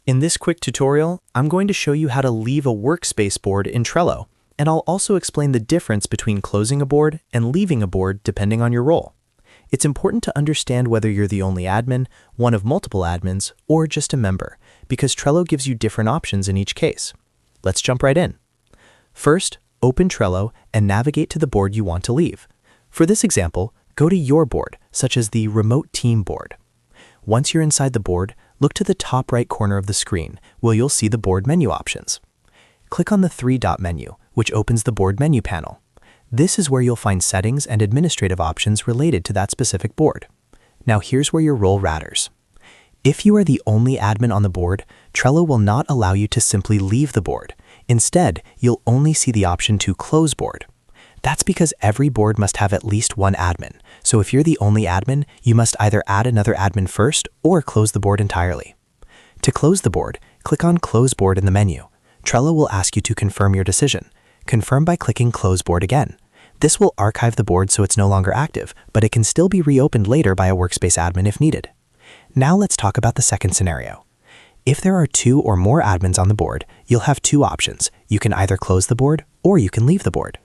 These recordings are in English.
In this quick tutorial, I'm going to show you how to leave a workspace board in Trello, and I'll also explain the difference between closing a board and leaving a board depending on your role. It's important to understand whether you're the only admin, one of multiple admins, or just a member, because Trello gives you different options in each case. Let's jump right in. First, open Trello and navigate to the board you want to leave. For this example, go to your board, such as the Remote Team board. Once you're inside the board, look to the top right corner of the screen, where you'll see the board menu options. Click on the three-dot menu, which opens the board menu panel. This is where you'll find settings and administrative options related to that specific board. Now here's where your role matters. If you are the only admin on the board, Trello will not allow you to simply leave the board. Instead, you'll only see the option to close board. That's because every board must have at least one admin. So if you're the only admin, you must either add another admin first or close the board entirely. To close the board, click on Close Board in the menu. Trello will ask you to confirm your decision. Confirm by clicking Close Board again. This will archive the board so it's no longer active, but it can still be reopened later by a Workspace admin if needed. Now let's talk about the second scenario. If there are two or more admins on the board, you'll have two options. You can either close the board or you can leave the board.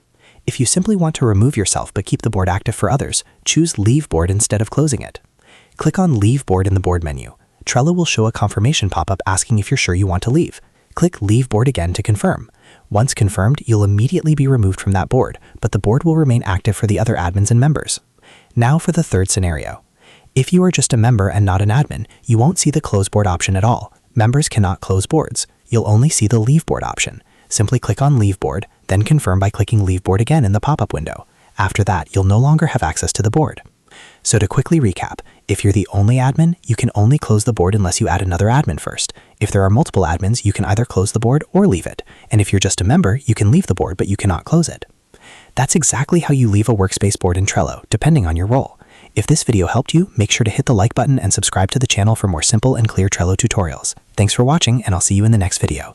If you simply want to remove yourself but keep the board active for others, choose Leave Board instead of closing it. Click on Leave Board in the board menu. Trello will show a confirmation pop-up asking if you're sure you want to leave. Click Leave Board again to confirm. Once confirmed, you'll immediately be removed from that board, but the board will remain active for the other admins and members. Now for the third scenario. If you are just a member and not an admin, you won't see the Close Board option at all. Members cannot close boards. You'll only see the Leave Board option. Simply click on Leave Board, then confirm by clicking Leave Board again in the pop-up window. After that, you'll no longer have access to the board. So to quickly recap, if you're the only admin, you can only close the board unless you add another admin first. If there are multiple admins, you can either close the board or leave it. And if you're just a member, you can leave the board, but you cannot close it. That's exactly how you leave a workspace board in Trello, depending on your role. If this video helped you, make sure to hit the like button and subscribe to the channel for more simple and clear Trello tutorials. Thanks for watching, and I'll see you in the next video.